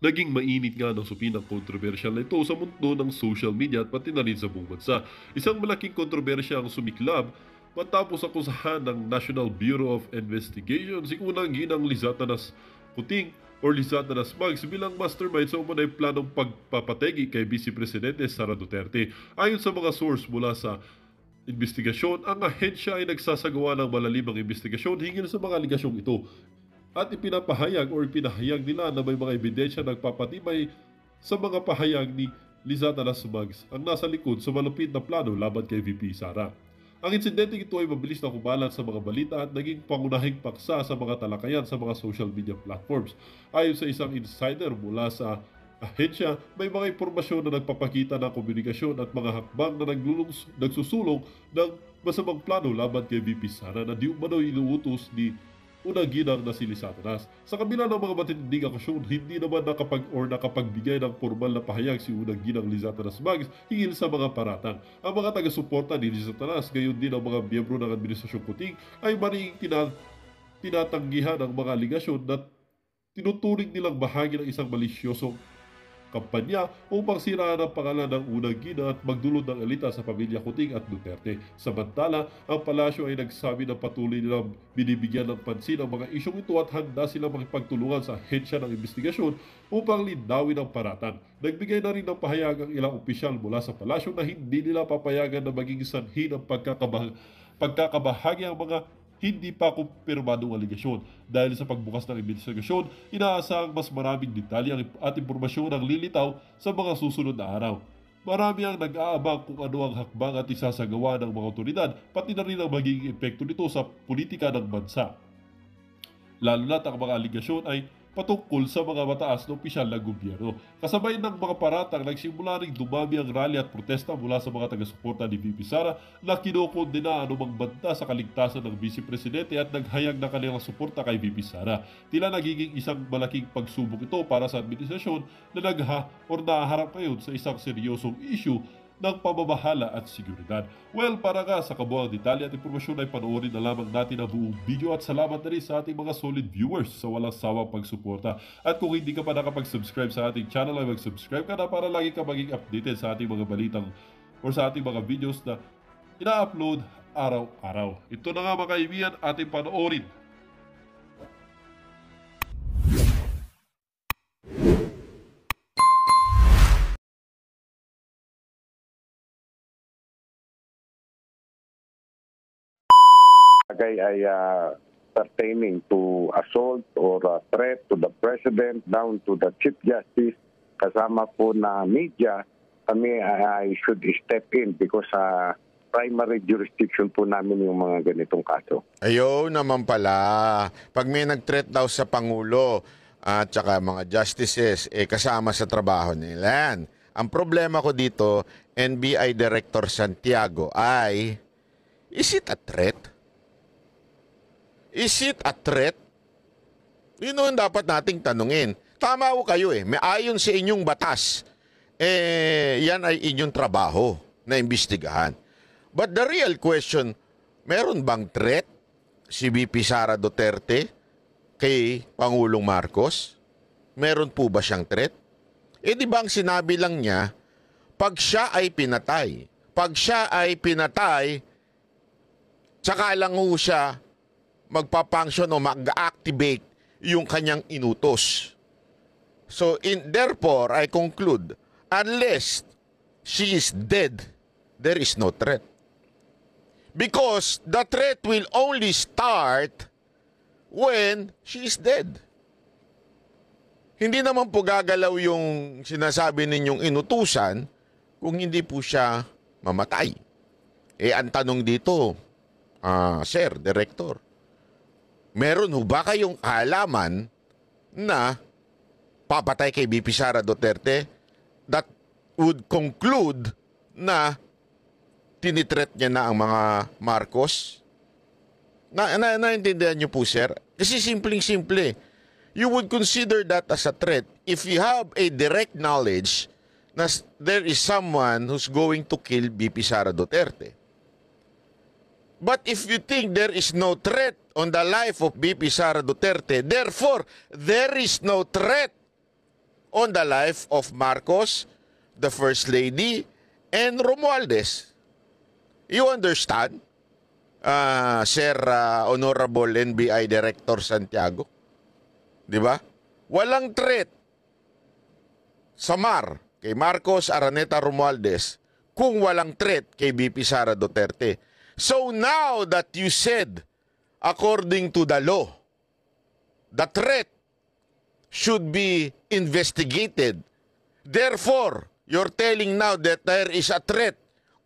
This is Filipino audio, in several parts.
Naging mainit nga ng supinang kontrobersyal na ito sa mundo ng social media at pati na rin sa buong bansa. Isang malaking kontrobersya ang sumiklab matapos akusahan ng National Bureau of Investigation si unang ginang Lizatanas Kuting or Lizatanas Bugs bilang mastermind sa umunay planong pagpapategi kay Vice Presidente Sara Duterte. Ayon sa mga source mula sa investigasyon, ang ahensya ay nagsasagawa ng malalimang investigasyon hinggil sa mga aligasyong ito at ipinapahayag o ipinahayag nila na may mga ebidensya nagpapatibay sa mga pahayag ni Lizata Lasmags ang nasa likod sa malupit na plano laban kay VP Sara. Ang insidente ito ay mabilis na kumalat sa mga balita at naging pangunahing paksa sa mga talakayan sa mga social media platforms. Ayon sa isang insider mula sa ahensya, may mga impormasyon na nagpapakita ng komunikasyon at mga hakbang na nagsusulong ng masamang plano laban kay VP Sara na di umano'y inuutos ni unang ginang na si Lizatanas. Sa kabila ng mga matinding akusyon, hindi naman nakapagbigay ng formal na pahayag si unang ginang Lizatanas Mags hingil sa mga paratang. Ang mga taga-suporta ni Lizatanas, gayon din ang mga miyembro ng Administrasyong Kuting ay maring tinatanggihan ang mga aligasyon na tinuturing nilang bahagi ng isang malisyosong kampanya upang siraan ang pangalan ng unang gina at magdulot ng elita sa pamilya Kuting at Duterte. Samantala, ang palasyo ay nagsabi na patuloy nilang binibigyan ng pansin ang mga isyong ito at handa silang makipagtulungan sa ahensya ng investigasyon upang linawin ang paratan. Nagbigay na rin ng pahayag ang ilang opisyal mula sa palasyo na hindi nila papayagan na maging sanhi ng pagkakabahagi ang mga hindi pa kumpirmadong aligasyon. Dahil sa pagbukas ng investigasyon, inaasahang mas maraming detalye at impormasyon ang lilitaw sa mga susunod na araw. Marami ang nag-aabang kung ano ang hakbang at isasagawa ng mga otoridad, pati na rin ang magiging epekto nito sa politika ng bansa. Lalo na't ang mga aligasyon ay patungkol sa mga mataas na opisyal ng gobyerno. Kasabay ng mga paratang, nagsimula ring dumami ang rally at protesta mula sa mga taga-suporta ni VP Sara na kinokondena anumang banta sa kaligtasan ng Vice Presidente at naghayag ng kanilang suporta kay VP Sara. Tila nagiging isang malaking pagsubok ito para sa administrasyon na nahaharap ngayon sa isang seryosong issue ng pamamahala at seguridad. Well, para nga sa kabuang detalye at impormasyon ay panoorin na lamang natin ang buong video at salamat na rin sa ating mga solid viewers sa walang sawang pagsuporta. At kung hindi ka pa nakapag-subscribe sa ating channel ay mag-subscribe ka na para lagi ka maging updated sa ating mga balitang or sa ating mga videos na ina-upload araw-araw. Ito na nga mga kaibigan, ating panoorin. Bagay ay pertaining to assault or threat to the President down to the Chief Justice kasama po na media, kami ay should step in because primary jurisdiction po namin yung mga ganitong kaso. Ayaw naman pala. Pag may nag-threat daw sa Pangulo at saka mga justices, kasama sa trabaho nila yan. Ang problema ko dito, NBI Director Santiago ay, is it a threat? Is it a threat? Yun ang dapat nating tanungin. Tama ko kayo may ayon sa inyong batas, yan ay inyong trabaho na imbestigahan. But the real question, meron bang threat si VP Sara Duterte kay Pangulong Marcos? Meron po ba siyang threat? Di ba ang sinabi lang niya, pag siya ay pinatay, tsaka lang ho siya magpa-function o mag-activate yung kanyang inutos. So, therefore, I conclude, unless she is dead, there is no threat. Because the threat will only start when she is dead. Hindi naman po gagalaw yung sinasabi ninyong inutusan kung hindi po siya mamatay. Ang tanong dito, Sir, Director, meron ho ba kayong kaalaman na papatay kay VP Sara Duterte that would conclude na tinitreat niya na ang mga Marcos? Naintindihan niyo po, sir? Kasi simpleng-simple. You would consider that as a threat if you have a direct knowledge na there is someone who's going to kill VP Sara Duterte. But if you think there is no threat on the life of VP Sara Duterte, therefore, there is no threat on the life of Marcos, the First Lady, and Romualdez. You understand, Sir Honorable NBI Director Santiago? Di ba? Walang threat sa MAR kay Marcos, Araneta, Romualdez kung walang threat kay VP Sara Duterte. So now that you said, according to the law, the threat should be investigated. Therefore, you're telling now that there is a threat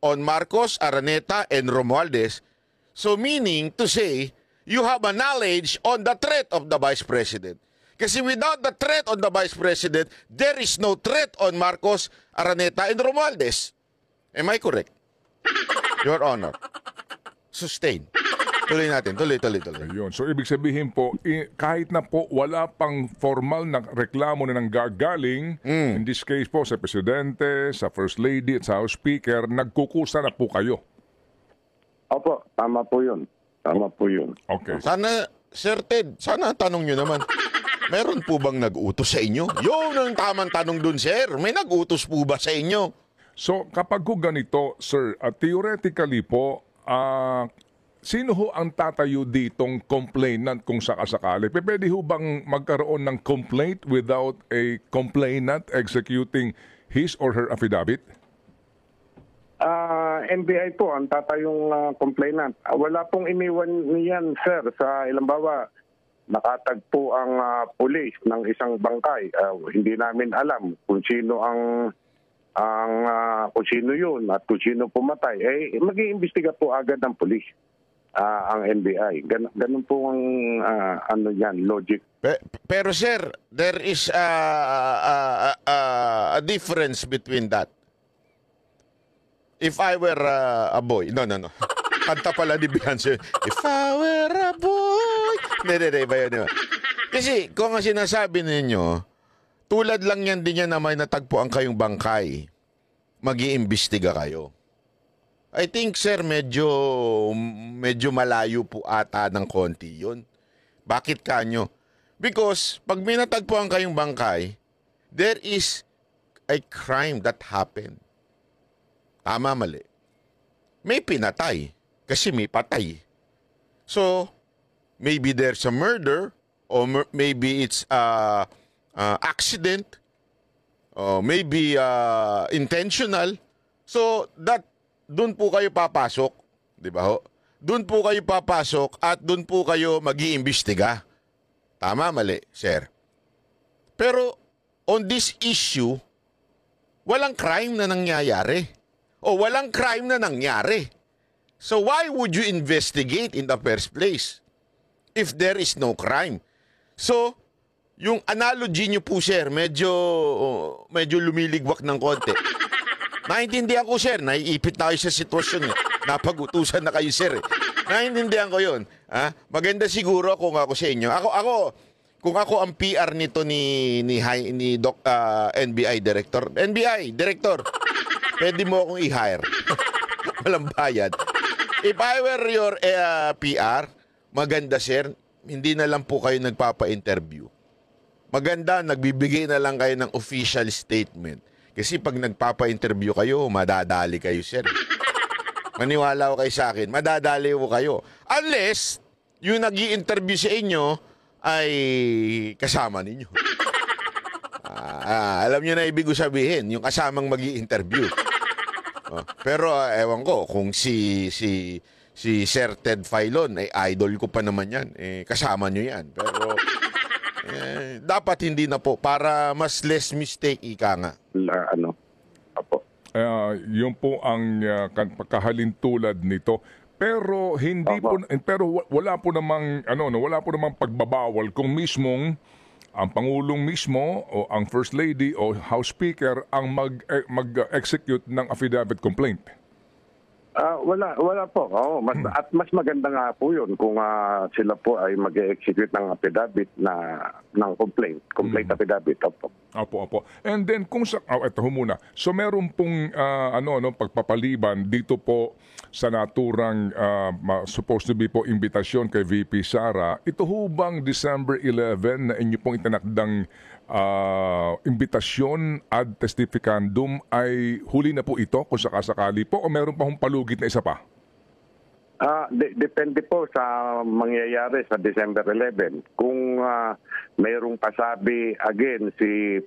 on Marcos, Araneta, and Romualdez. So meaning to say, you have a knowledge on the threat of the Vice President. Kasi without the threat on the Vice President, there is no threat on Marcos, Araneta, and Romualdez. Am I correct? Your Honor. Sustain. Tuloy natin. Tuloy. Ayun. So, ibig sabihin po, kahit na po wala pang formal na reklamo na nanggagaling, in this case po sa Presidente, sa First Lady at sa House Speaker, nagkukusa na po kayo. Opo, tama po yun. Okay. Sana, Sir Ted, sana tanong nyo naman, meron po bang nag-utos sa inyo? Yun ang tamang tanong dun, sir. May nag-utos po ba sa inyo? So, kapag ho ganito, sir, theoretically po, sino ho ang tatayo ditong complainant kung sakasakali? Pwede ho bang magkaroon ng complaint without a complainant executing his or her affidavit? NBI po ang tatayong complainant. Wala pong iniwan niyan, sir, sa ilambawa. Nakatagpo ang pulis ng isang bangkay. Hindi namin alam kung sino kung sino yun at kung sino pumatay. Mag-iimbestiga po agad ng pulis. Ang NBI. Ganun po ang logic. Pero sir, there is a difference between that. If I were a boy, no. Kanta pala ni Beyonce. If I were a boy. Hindi, iba yun. Kasi kung ang sinasabi ninyo, tulad lang yan din yan na may natagpuan kayong bangkay, mag-iimbestiga kayo. I think, sir, medyo malayo po ata ng konti yun. Bakit kanyo? Because pag may natagpuan kayong bangkay, there is a crime that happened. Tama, mali. May pinatay kasi may patay. So, maybe there's a murder or maybe it's accident or maybe intentional. So, doon po kayo papasok, di ba ho? Doon po kayo papasok at doon po kayo mag-iimbestiga. Tama, mali, sir. Pero, on this issue, walang crime na nangyayari. O walang crime na nangyari. So, why would you investigate in the first place if there is no crime? So, yung analogy nyo po, sir, medyo lumiligwak ng konti. Naintindihan ko, sir. Naiipit na kayo sa sitwasyon. Napag-utusan na kayo, sir. Naintindihan ko yun. Maganda siguro kung ako sa inyo. Kung ako ang PR nito ni Doc NBI Director. NBI Director, pwede mo akong i-hire. Walang bayad. If I were your PR, maganda, sir, hindi na lang po kayo nagpapa-interview. Maganda, nagbibigay na lang kayo ng official statement. Kasi pag nagpapa-interview kayo, madadali kayo, sir. Maniwala ko kayo sa akin, madadali ko kayo. Unless, yung nag-i-interview sa inyo ay kasama ninyo. Alam nyo na ibig ko sabihin, yung kasamang mag-i-interview. Pero ewan ko, kung si Sir Ted Filon, idol ko pa naman yan. Kasama nyo yan. Pero dapat hindi na po, para mas less mistake, ika nga. Apo. Yun po ang pagkahalintulad nito. Pero hindi po, pero wala po namang wala po namang pagbabawal kung mismong ang Pangulong mismo o ang First Lady o House Speaker ang mag-execute ng affidavit complaint. Wala po. At mas maganda nga po yun kung sila po ay mag-execute ng affidavit ng complaint affidavit. Opo. And then kung ito muna. So meron pong pagpapaliban dito po sa naturang supposed to be po imbitasyon kay VP Sara. Ito ho bang December 11 na inyo pong itinakdang imbitasyon ad testificandum ay huli na po ito kung sakasakali po o meron pa hong palugit na isa pa? Depende po sa mangyayari sa December 11. Kung mayroong pasabi again si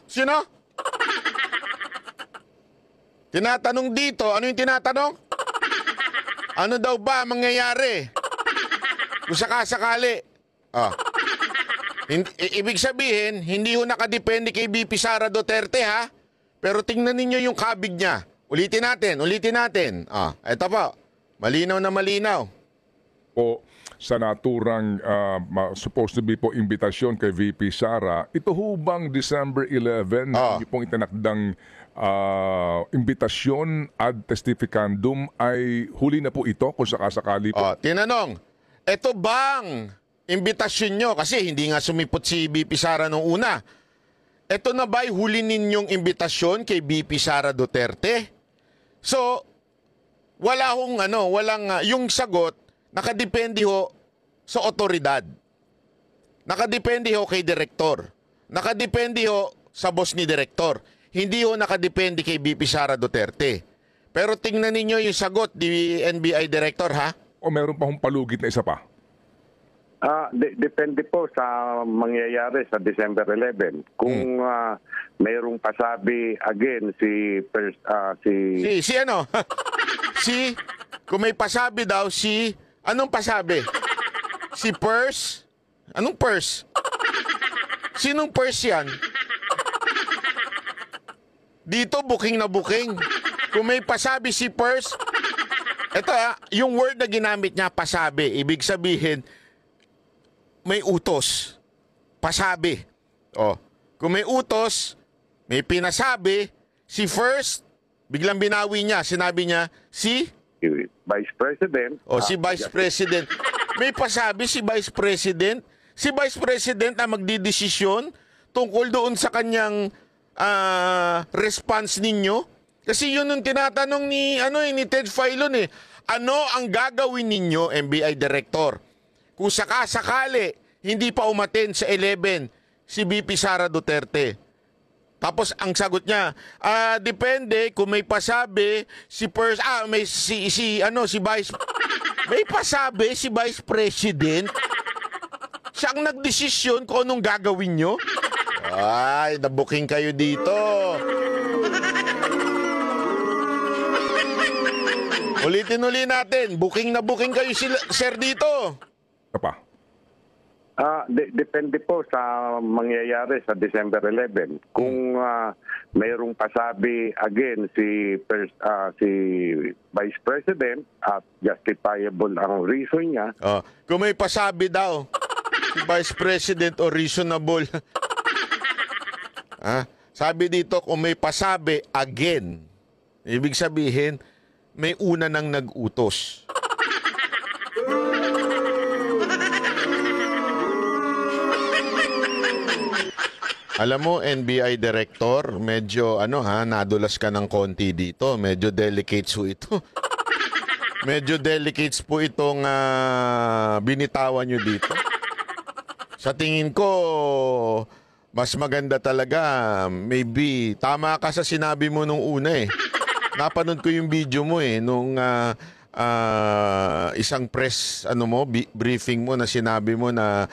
Sino? Tinatanong dito, ano yung tinatanong? Ano daw ba mangyayari? Kung sakasakali. Ibig sabihin, hindi ho nakadepende kay BP Sara Duterte, ha? Pero tingnan ninyo yung kabig niya. Ulitin natin. Ito po. Malinaw na malinaw. Po sa naturang supposed to be po imbitasyon kay VP Sara, ito hubang December 11, yung pong itinakdang imbitasyon ad testificandum ay huli na po ito kung sakasakali po? Tinanong, ito bang imbitasyon nyo? Kasi hindi nga sumipot si BP Sara nung una. Ito na ba'y huli ninyong imbitasyon kay BP Sara Duterte? So, walang yung sagot, nakadepende ho sa otoridad. Nakadepende ho kay direktor. Nakadepende ho sa boss ni direktor. Hindi ho nakadepende kay BP Sara Duterte. Pero tingnan ninyo yung sagot ni NBI director, ha? O meron pa hong palugit na isa pa? Depende po sa mangyayari sa December 11. Kung mayroong pasabi again si kung may pasabi daw anong pasabi? Si Pers? Anong Pers? Sinong Pers yan? Dito booking na booking. Kung may pasabi si Pers, ito yung word na ginamit niya, pasabi. Ibig sabihin, may utos. Pasabi. Kung may utos, may pinasabi, si first, biglang binawi niya, sinabi niya, si Vice President. si Vice President. May pasabi si Vice President. Si Vice President ang magdidesisyon tungkol doon sa kanyang response ninyo. Kasi yun yung tinatanong ni Ted Filon eh. Ano ang gagawin ninyo, NBI Director? Kung sakasakali, hindi pa umaten sa 11 si BP Sara Duterte. Tapos ang sagot niya, depende kung may pasabi si Vice may pasabi si Vice President. Siya ang nagdesisyon kung anong gagawin nyo. Ay, nabuking kayo dito. Ulitin natin. Booking kayo sir dito. Pa. Depende po sa mangyayari sa December 11. Kung mayroong pasabi again si Vice President at justifiable ang reason niya. Kung may pasabi daw si Vice President o reasonable. Sabi dito kung may pasabi again. Ibig sabihin may una nang nag-utos. Alam mo, NBI Director, medyo nadulas ka ng konti dito. Medyo delicates po ito. Medyo delicates po itong binitawan nyo dito. Sa tingin ko, mas maganda talaga. Maybe, tama ka sa sinabi mo nung una eh. Napanood ko yung video mo eh, nung isang press briefing mo na sinabi mo na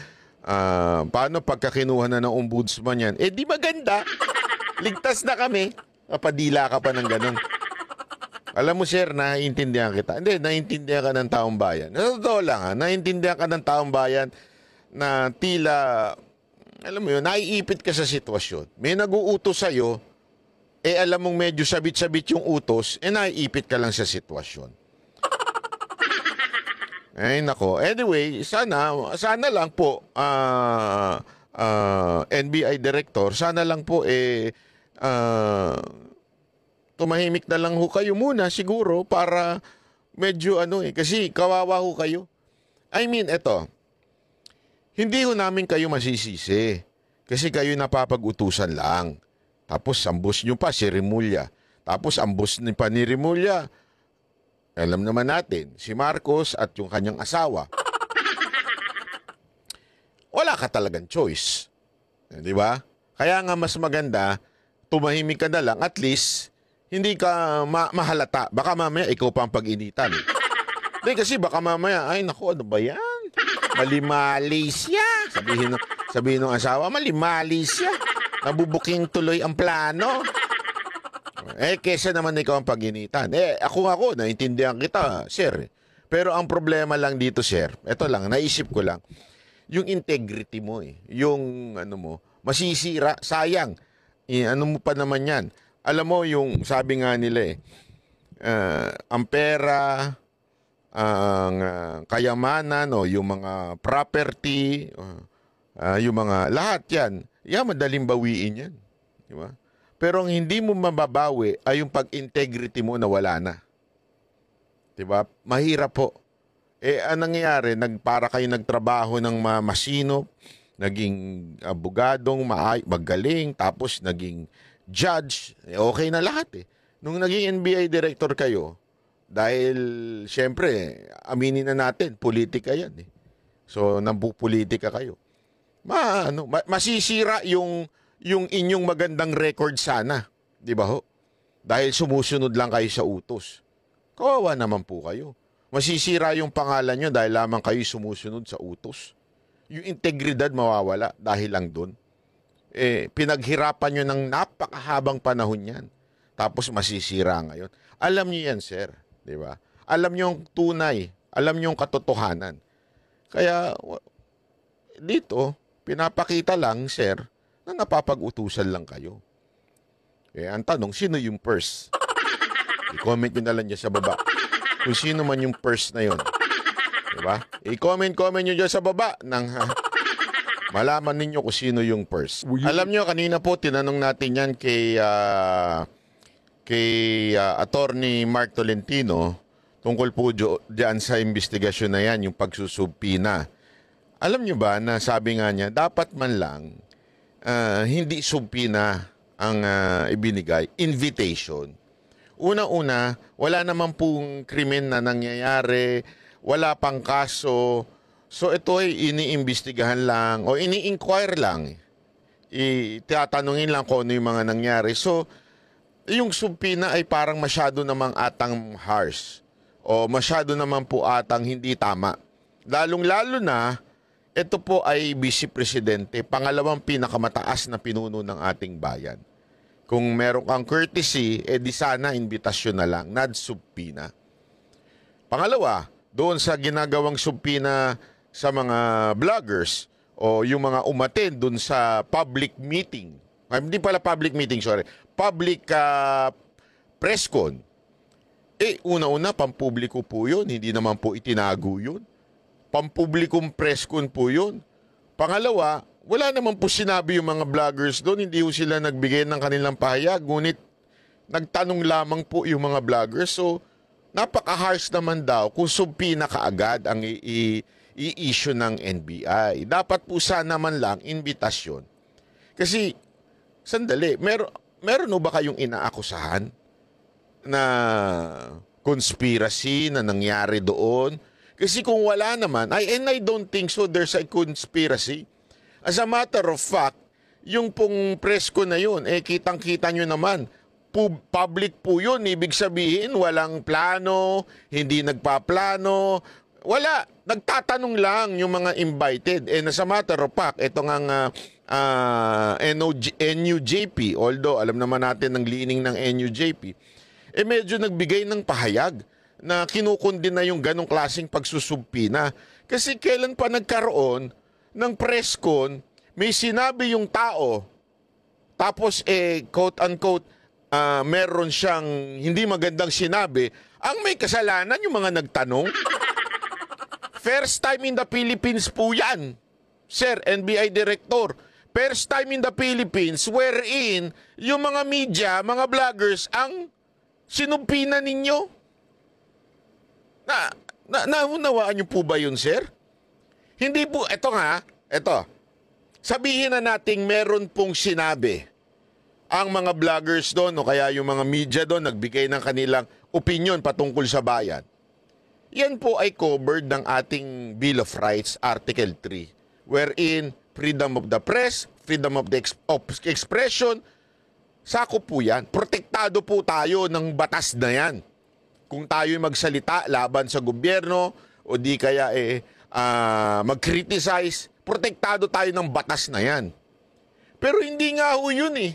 paano pagka kinuha na ng ombudsman yan? Di maganda. Ligtas na kami. Padila ka pa ng ganun. Alam mo sir, naiintindihan kita. Hindi, naiintindihan ka ng taong bayan. Sa totoo lang naiintindihan ka ng taong bayan na tila, alam mo yun, naiipit ka sa sitwasyon. May nag-uutos sa'yo, alam mong medyo sabit-sabit yung utos, naiipit ka lang sa sitwasyon. Ay nako. Anyway, sana lang po NBI Director, sana lang po tumahimik na lang ho kayo muna siguro para medyo kasi kawawa ho kayo. I mean, hindi ho namin kayo masisisi kasi kayo napapag-utusan lang. Tapos ang boss nyo pa si Remulla. Tapos ang boss ni Remulla, alam naman natin, si Marcos at yung kanyang asawa. Wala ka talagang choice. Di ba? Kaya nga mas maganda, tumahimik ka na lang, at least, hindi ka mahalata. Baka mamaya, ikaw pa ang pag-initan. Hindi, kasi baka mamaya, ay naku, ano ba yan? Mali-mali siya. Sabihin ng asawa, mali-mali siya. Nabubuking tuloy ang plano. Kesa naman ikaw ang pag-initan. Ako, naintindihan kita, sir. Pero ang problema lang dito, sir, ito lang, naisip ko lang, yung integrity mo yung ano mo, masisira, sayang. Ano mo pa naman yan? Alam mo, yung sabi nga nila ang pera, ang kayamanan, yung mga property, yung mga, lahat yan, madaling bawiin yan. Di ba? Pero ang hindi mo mababawi ay yung pag-integrity mo na wala na. Diba? Mahirap po. Anong nangyayari? Para kayo nagtrabaho ng masinop, naging abogadong magaling, tapos naging judge, okay na lahat Nung naging NBI director kayo, dahil siyempre, aminin na natin, politika yan So, nampupolitika kayo. Masisira yung inyong magandang record sana. Di ba ho? Dahil sumusunod lang kayo sa utos. Kawawa naman po kayo. Masisira yung pangalan nyo dahil lamang kayo sumusunod sa utos. Yung integridad mawawala dahil lang doon. Pinaghirapan nyo ng napakahabang panahon yan. Tapos masisira ngayon. Alam nyo yan, sir. Di ba? Alam nyo yung tunay. Alam nyo yung katotohanan. Kaya, dito, pinapakita lang, sir, na napapag-utusan lang kayo. Ang tanong, sino yung purse? I-comment nyo na lang dyan sa baba. Kung sino man yung purse na yun. Diba? I-comment nyo dyan sa baba nang malaman ninyo kung sino yung purse. Alam nyo, kanina po, tinanong natin yan kay Attorney Mark Tolentino tungkol po dyan sa investigasyon na yan, yung pagsusubpina. Alam nyo ba na sabi nga niya, dapat man lang hindi subpina ang ibinigay, invitation. Una-una, wala naman pong krimen na nangyayari, wala pang kaso. So ito ay iniimbestigahan lang o ini-inquire lang. Tatanungin lang kung ano yung mga nangyari. So, yung subpina ay parang masyado namang atang harsh o masyado naman po atang hindi tama. Lalong-lalo na, ito po ay Vice Presidente, pangalawang pinakamataas na pinuno ng ating bayan. Kung meron kang courtesy, di sana invitasyon na lang, not subpina. Pangalawa, doon sa ginagawang subpina sa mga vloggers o yung mga umattend doon sa public meeting. Hindi pala public meeting, sorry. Public press con. Una-una, pampubliko po yun. Hindi naman po itinago yun. Pampublikong press con po yun. Pangalawa, wala naman po sinabi yung mga vloggers doon. Hindi po sila nagbigay ng kanilang pahayag. Ngunit, nagtanong lamang po yung mga vloggers. So, napaka-harsh naman daw kung subpina kaagad ang i-issue ng NBI. Dapat po sana man lang invitasyon. Kasi, sandali, meron ba kayong inaakusahan na conspiracy na nangyari doon? Kasi kung wala naman, and I don't think so there's a conspiracy. As a matter of fact, yung pong press ko na yun, kitang-kita nyo naman, public po yun. Ibig sabihin, walang plano, hindi nagpaplano, wala. Nagtatanong lang yung mga invited. And as a matter of fact, ito nga NUJP, although alam naman natin ng lining ng NUJP, medyo nagbigay ng pahayag na kinukundi na yung ganong klaseng pagsusubpina. Kasi kailan pa nagkaroon ng press con, may sinabi yung tao, tapos quote-unquote, meron siyang hindi magandang sinabi, ang may kasalanan yung mga nagtanong. First time in the Philippines po yan, Sir, NBI Director. First time in the Philippines wherein yung mga media, mga vloggers, ang sinubpina ninyo. Naunawaan niyo po ba yun, sir? Hindi po, eto. Sabihin na nating meron pong sinabi ang mga vloggers doon o kaya yung mga media doon nagbigay ng kanilang opinion patungkol sa bayan. Yan po ay covered ng ating Bill of Rights, Article 3, wherein freedom of the press, freedom of the expression, sakop po yan. Protektado po tayo ng batas na yan. Kung tayo'y magsalita laban sa gobyerno o di kaya mag-criticize, protektado tayo ng batas na yan. Pero hindi nga ho yun eh.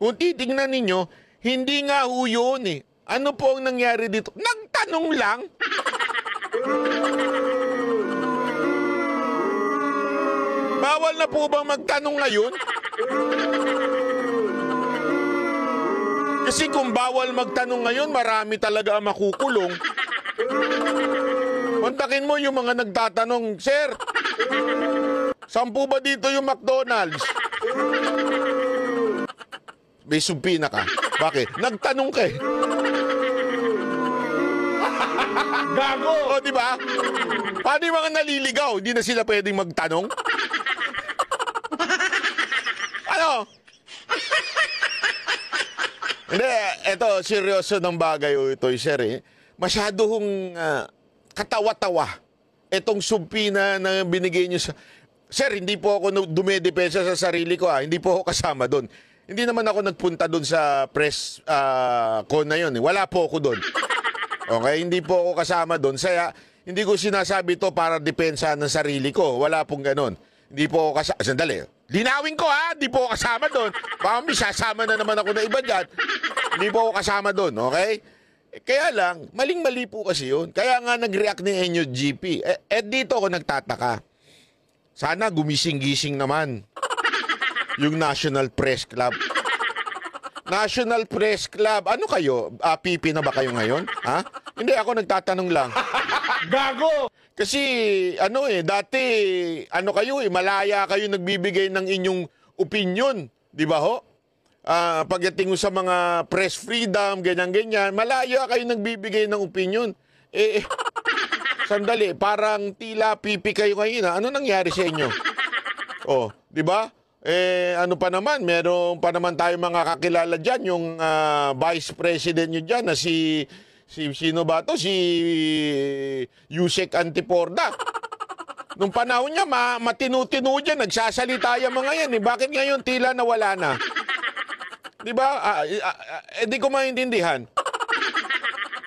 Kung titingnan ninyo, hindi nga ho yun eh. Ano po ang nangyari dito? Nagtanong lang. Bawal na po bang magtanong ngayon? Kasi kung bawal magtanong ngayon, marami talaga ang makukulong. Kontakin mo yung mga nagtatanong, Sir, saan po ba dito yung McDonald's? May sumpina ka. Bakit? Nagtanong ka eh. Gago! O, di ba? Paano yung mga naliligaw? Hindi na sila pwedeng magtanong? Ano? Hindi, eto, seryoso ng bagay ito, sir eh. Masyado hong katawa-tawa itong sumpina na binigay niyo sa... Sir, hindi po ako dumedepensa sa sarili ko Hindi po ako kasama doon. Hindi naman ako nagpunta doon sa press con na yun. Wala po ako doon. Okay, hindi po ako kasama doon. Kaya hindi ko sinasabi to para depensa ng sarili ko. Wala pong ganon. Hindi po ako kasama. Sandali. Linawin ko hindi po ako kasama doon. Baka may sasama na naman ako na iba dyan. Hindi po ako kasama doon, okay? Kaya lang, maling-mali po kasi yun. Kaya nga nag-react ni Enyo GP. Dito ako nagtataka. Sana gumising-gising naman yung National Press Club. National Press Club, ano kayo? PP na ba kayo ngayon? Ha? Hindi, ako nagtatanong lang. Gago! Kasi, dati, kayo malaya kayo nagbibigay ng inyong opinion. Di ba ho? Pagdating sa mga press freedom, ganyan-ganyan, malaya kayo nagbibigay ng opinion. Sandali, parang tila pipi kayo ngayon. Ano nangyari sa inyo? Oh, di ba? Ano pa naman, meron pa naman tayo mga kakilala dyan, yung vice president nyo dyan na sino ba to? Si Yusek Antiporda. Nung panahon niya, matinu-tinu dyan, nagsasalita yung mga yan. Bakit ngayon tila nawala na? Di ba? Di ko maintindihan.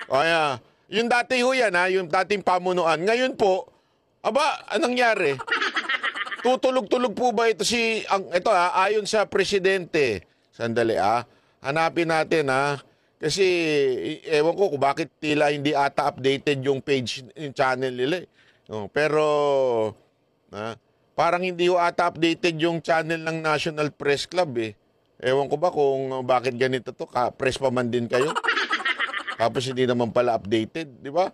Kaya, yung dati ho yan, yung dating pamunuan. Ngayon po, anong nangyari? Tutulog-tulog po ba ito ayon sa presidente? Sandali hanapin natin Kasi ewan ko kung bakit tila hindi ata updated yung page, yung channel nila. Pero parang hindi ata updated yung channel ng National Press Club eh. Ewan ko ba kung bakit ganito to, press pa man din kayo. Tapos hindi naman pala updated, di ba?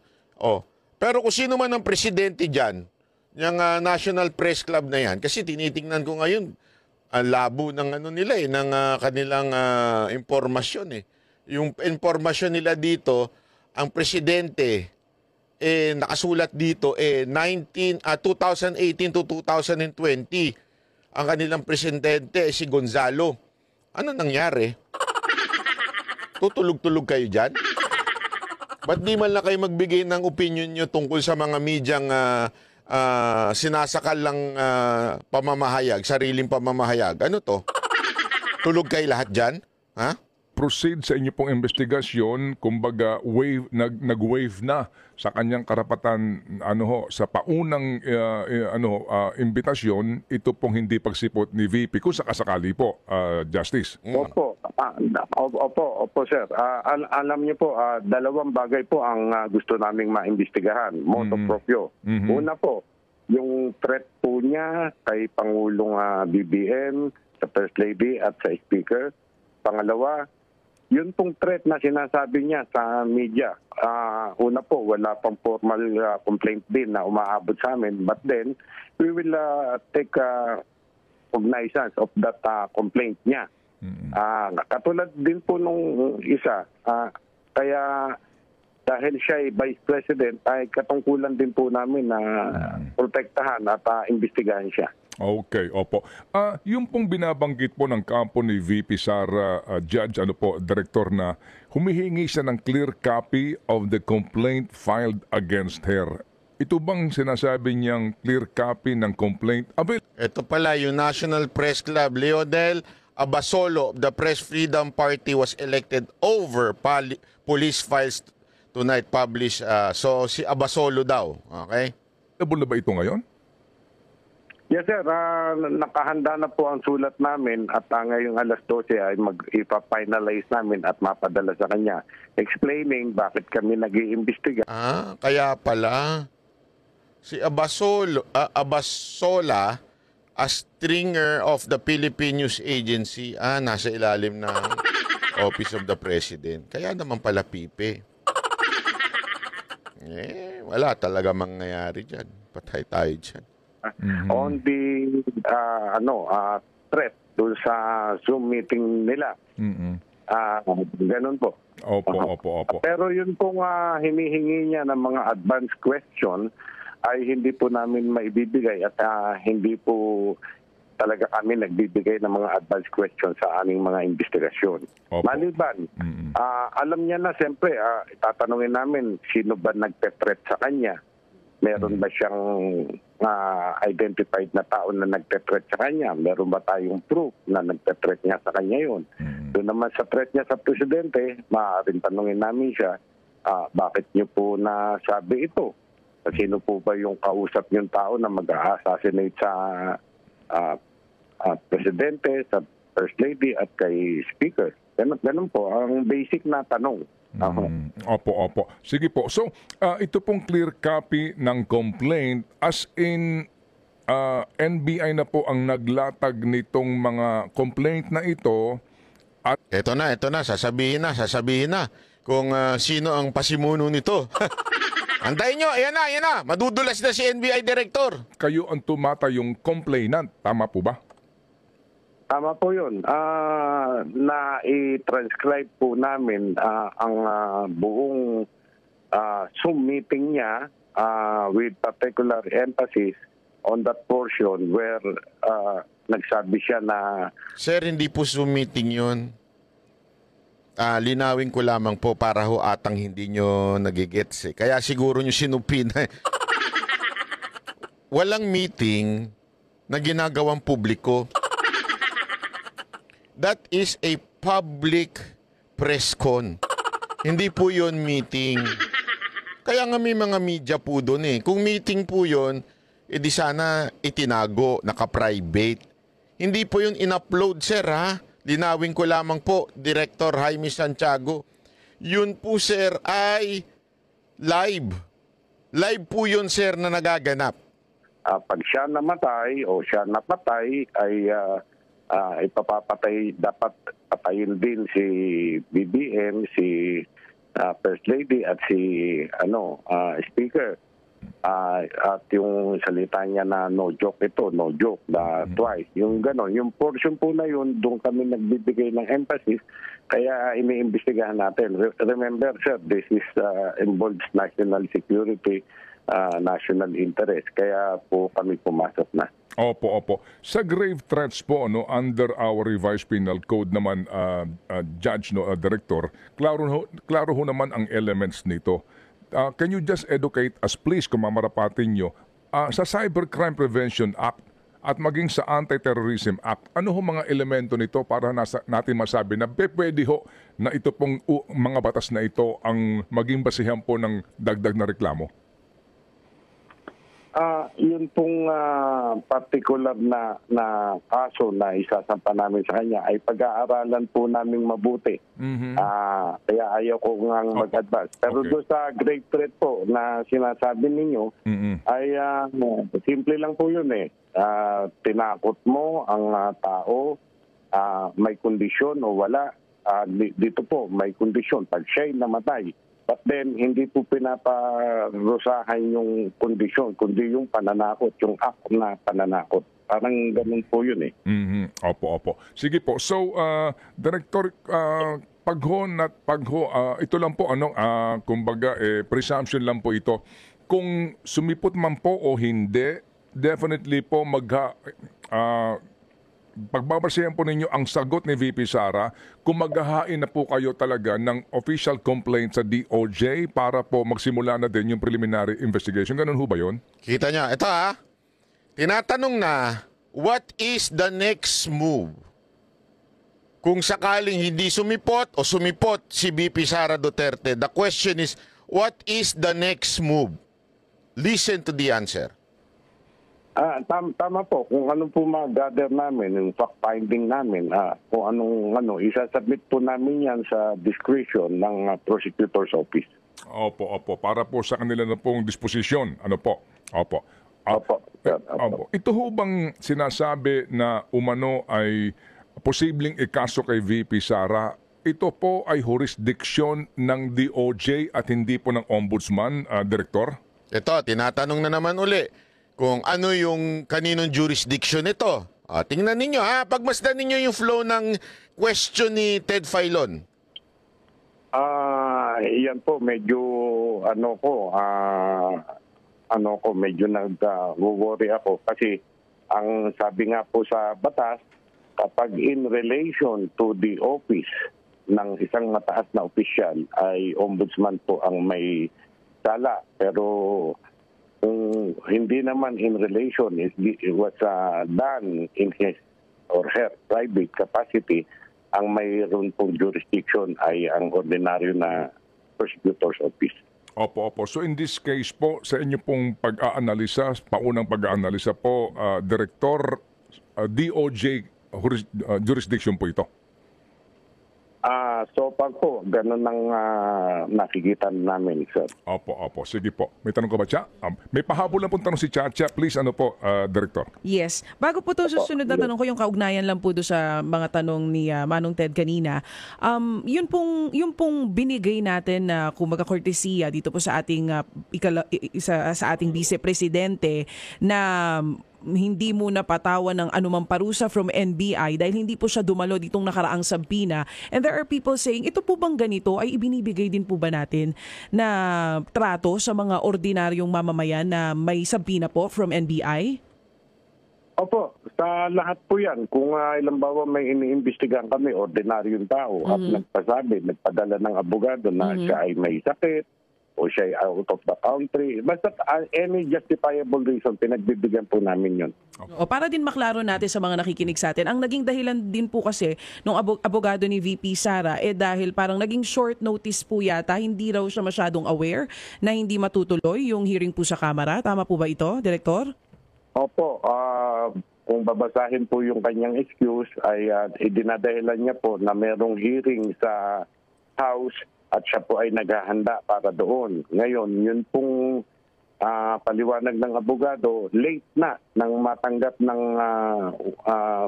Pero kung sino man ang presidente diyan, yung National Press Club na yan, kasi tinitingnan ko ngayon, ang labo ng nila ng kanilang impormasyon eh. Yung impormasyon nila dito, ang presidente, nakasulat dito, 2018 to 2020, ang kanilang presidente si Gonzalo. Ano nangyari? Tutulog-tulog kayo dyan? Ba't di man lang kayo magbigay ng opinion nyo tungkol sa mga medyang sinasakal lang pamamahayag, sariling pamamahayag? Ano to? Tulog kayo lahat dyan? Ha? Proceed sa inyo pong investigasyon, kumbaga nag-wave na sa kanyang karapatan sa paunang imbitasyon, ito pong hindi pagsipot ni VP kung sakasakali po, Justice. Opo. Opo sir. Alam niyo po, dalawang bagay po ang gusto naming maimbestigahan, motu proprio. Una po, yung threat po niya kay Pangulong BBM, sa First Lady at sa Speaker. Pangalawa, yun pong threat na sinasabi niya sa media. Una po, wala pang formal complaint din na umaabot sa amin. But then, we will take cognizance of that complaint niya. Katulad din po nung isa. Kaya dahil siya ay Vice President, ay katungkulan din po namin na protektahan at imbestigahan siya. Okay, opo. Yung pong binabanggit po ng kampo ni VP Sara, Judge, Director, na humihingi siya ng clear copy of the complaint filed against her. ito bang sinasabi niyang clear copy ng complaint Ito pala, yung National Press Club, Leonel Abasolo of the Press Freedom Party was elected over police files tonight published. So, si Abasolo daw. Okay? available na ba ito ngayon? Yes sir, nakahanda na po ang sulat namin at ngayong alas 12 ay ipa-finalize namin at mapadala sa kanya explaining bakit kami nag-iimbestiga. Kaya pala si Abasola, a stringer of the Philippine News Agency, nasa ilalim ng Office of the President. Kaya naman pala pipe. Wala talaga mangyayari dyan. Patay tayo dyan. On the threat doon sa Zoom meeting nila. Ganun po. Opo. Pero yun pong hinihingi niya ng mga advanced question ay hindi po namin maibibigay at hindi po talaga kami nagbibigay ng mga advanced question sa aming mga investigasyon. Maliban, alam niya na siyempre, tatanungin namin sino ba nagpe-threat sa kanya. Meron ba siyang identified na tao na nagte-threat sa kanya? Meron ba tayong proof na nagte-threat niya sa kanya yun? Doon naman sa threat niya sa presidente, maaaring tanungin namin siya, bakit niyo po nasabi ito? Sino po ba yung kausap niyong tao na mag-assassinate sa presidente, sa first lady at kay speaker? Ganun po, ang basic na tanong. Opo. Sige po. So, ito pong clear copy ng complaint as in NBI na po ang naglatag nitong mga complaint na ito. At Ito na. Sasabihin na. Kung sino ang pasimuno nito. Antayin nyo, ayan na. Madudulas na si NBI Director. kayo ang tumatayong complainant. Tama po ba? Tama po yun. Na-i-transcribe po namin ang buong Zoom meeting niya with particular emphasis on that portion where nagsabi siya na... Sir, hindi po Zoom meeting yun. Linawin ko lamang po para ho atang hindi nyo nagigets. Kaya siguro nyo sinupin. Walang meeting na ginagawang publiko. That is a public press con. Hindi po yun meeting. Kaya nga may mga media po doon eh. Kung meeting po yun, edi sana itinago, naka-private. Hindi po yun in-upload, sir, ha? Linawin ko lamang po, Director Jaime Santiago. Yun po, sir, ay live. Live po yun, sir, na nagaganap. Pag siya namatay o siya napatay ay ipapapatay, dapat patayin din si BBM, si First Lady at si Speaker. At yung salita niya na no joke twice. Yung gano'n, yung portion po na yun, doon kami nagbibigay ng emphasis, kaya iniimbestigahan natin. Remember, sir, this is involves national security, national interest, kaya po kami pumasok na. Opo. Sa grave threats po, under our revised penal code naman, Judge, Director, klaro ho naman ang elements nito. Can you just educate us, please, kung mamarapatin nyo, sa Cybercrime Prevention Act at maging sa Anti-Terrorism Act, ano ho mga elemento nito para natin masabi na pwede ho na ito pong mga batas na ito ang maging basihan po ng dagdag na reklamo? Yun pong particular na kaso na isasampa namin sa kanya ay pag-aaralan po namin mabuti. Kaya ayaw ko nga mag-advance. Pero doon sa grave threat po na sinasabi ninyo ay simple lang po yun eh. Tinakot mo ang tao, may kondisyon o wala. Dito po may kondisyon pag siya'y namatay. But then, hindi po pinaparusahan yung kondisyon, kundi yung pananakot, yung act na pananakot. Parang ganun po yun eh. Opo. Sige po. So, Director, ito lang po, kumbaga, presumption lang po ito. Kung sumipot man po o hindi, definitely po pagbabasehan po ninyo ang sagot ni VP Sara, kung maghahain na po kayo talaga ng official complaint sa DOJ para po magsimula na din yung preliminary investigation. Ganun ho ba yun? Kita niya. Ito tinatanong na, what is the next move? Kung sakaling hindi sumipot o sumipot si VP Sara Duterte, the question is, what is the next move? Listen to the answer. Tama po. Kung ano po ma-gather namin, yung fact-finding namin, kung anong isasubmit po namin yan sa discretion ng prosecutor's office. Opo. Para po sa kanila na pong disposisyon. Ano po? Opo. Opo. Ito ho bang sinasabi na umano ay posibleng ikaso kay VP Sara, ito po ay jurisdiction ng DOJ at hindi po ng Ombudsman, Direktor? Ito, tinatanong na naman uli kung ano yung kaninong jurisdiction nito. Tingnan ninyo pagmasdan ninyo yung flow ng question ni Ted Filon. Yan po, medyo medyo nag-worry ako kasi ang sabi nga po sa batas, kapag in relation to the office ng isang mataas na opisyal ay ombudsman po ang may sala. Pero kung hindi naman in relation, it was done in his or her private capacity, ang mayroon pong jurisdiction ay ang ordinaryo na prosecutor's office. Opo. So in this case po, sa inyo pong pag-aanalisa, paunang pag-aanalisa po, Director, DOJ jurisdiction po ito? So far po, ganun ang nakikita namin, sir. Opo. Sige po. May tanong ka ba, Cha? May pahabol lang pong tanong si Chacha. Please, Director? Yes. Bago po ito susunod na tanong ko, yung kaugnayan lang po doon sa mga tanong ni Manong Ted kanina. Yun pong binigay natin na kumaga kortesiya dito po sa ating sa ating Vice Presidente na hindi muna patawan ng anumang parusa from NBI dahil hindi po siya dumalo ditong nakaraang sabina. And there are people saying, ito po bang ganito ay ibinibigay din po ba natin na trato sa mga ordinaryong mamamayan na may sabina po from NBI? Opo, sa lahat po yan. Kung ilambawa may iniimbestigahan kami, ordinaryong tao, at nagpadala ng abogado na siya ay may sakit, o siya ay out of the country. Basta any justifiable reason, pinagbibigyan po namin yun. O para din maklaro natin sa mga nakikinig sa atin, ang naging dahilan din po kasi nung abogado ni VP Sara dahil parang naging short notice po yata, hindi raw siya masyadong aware na hindi matutuloy yung hearing po sa Kamara. Tama po ba ito, Direktor? Opo, kung babasahin po yung kanyang excuse ay idinadahilan niya po na merong hearing sa House at siya po ay naghahanda para doon. Ngayon, yun pong paliwanag ng abogado, late na nang matanggap ng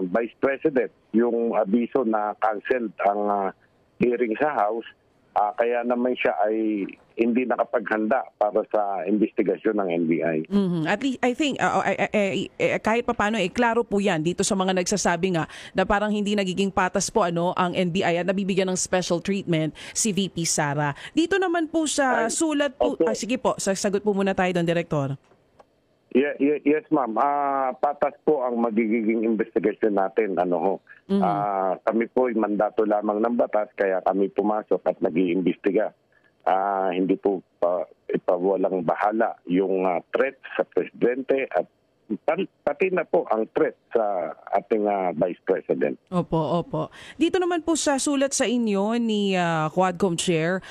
Vice President yung abiso na canceled ang hearing sa House, kaya naman siya ay hindi nakapaghanda para sa investigasyon ng NBI. At least, I think, kahit paano, klaro po yan dito sa mga nagsasabi nga na parang hindi nagiging patas po ang NBI at nabibigyan ng special treatment si VP Sara. Dito naman po sa sulat po, okay. Sige po, sagot po muna tayo doon, Direktor. Yes, ma'am. Patas po ang magiging investigasyon natin. Kami po ay mandato lamang ng batas, kaya kami pumasok at nag-iimbestiga. Hindi po ipawalang bahala yung threat sa Presidente at pati na po ang threat sa ating Vice President. Opo. Dito naman po sa sulat sa inyo ni Quadcom Chair,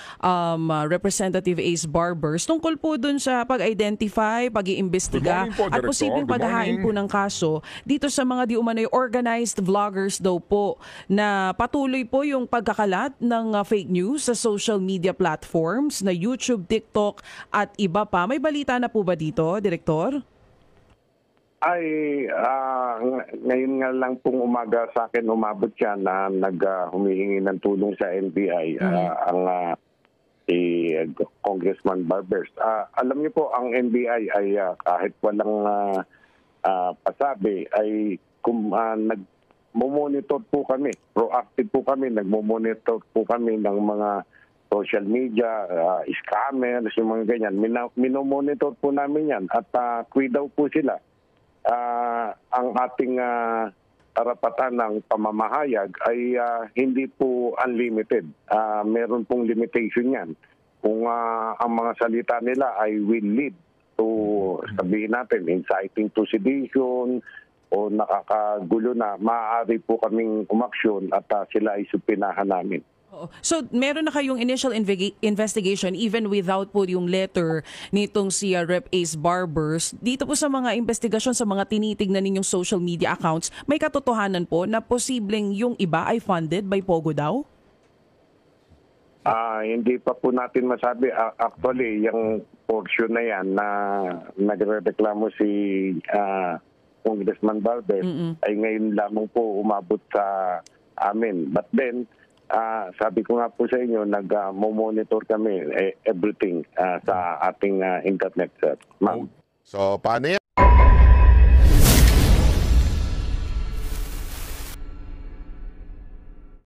Representative Ace Barbers, tungkol po dun sa pag-identify, pag-iimbestiga at posibleng paghahain po ng kaso dito sa mga di umano'y organized vloggers daw po na patuloy po yung pagkakalat ng fake news sa social media platforms na YouTube, TikTok at iba pa. May balita na po ba dito, Direktor? Ngayon nga lang pong umaga sa akin umabot siya na humihingi ng tulong sa NBI si Congressman Barbers. Alam niyo po, ang NBI ay kahit walang pasabi ay nagmo-monitor po kami, proactive po kami, nagmo-monitor po kami ng mga social media, scammers, yung mga ganyan. Minomonitor po namin yan at daw po sila. Ang ating karapatan ng pamamahayag ay hindi po unlimited. Meron pong limitation yan. Kung ang mga salita nila ay will lead to, sabihin natin, inciting to sedition o nakakagulo na, maaari po kaming umaksyon at sila ay supinahan namin. Oo. So, meron na kayong initial investigation even without po yung letter nitong si Rep. Ace Barbers. Dito po sa mga investigasyon, sa mga tinitignan ninyong social media accounts, may katotohanan po na posibleng yung iba ay funded by Pogo daw? Hindi pa po natin masabi. Actually, yung portion na yan na nagrereklamo si Congressman Barbers ay ngayon lamang po umabot sa amin. But then, sabi ko nga po sa inyo, nag-monitor kami everything sa ating internet, sir. Ma'am. So, paano yan?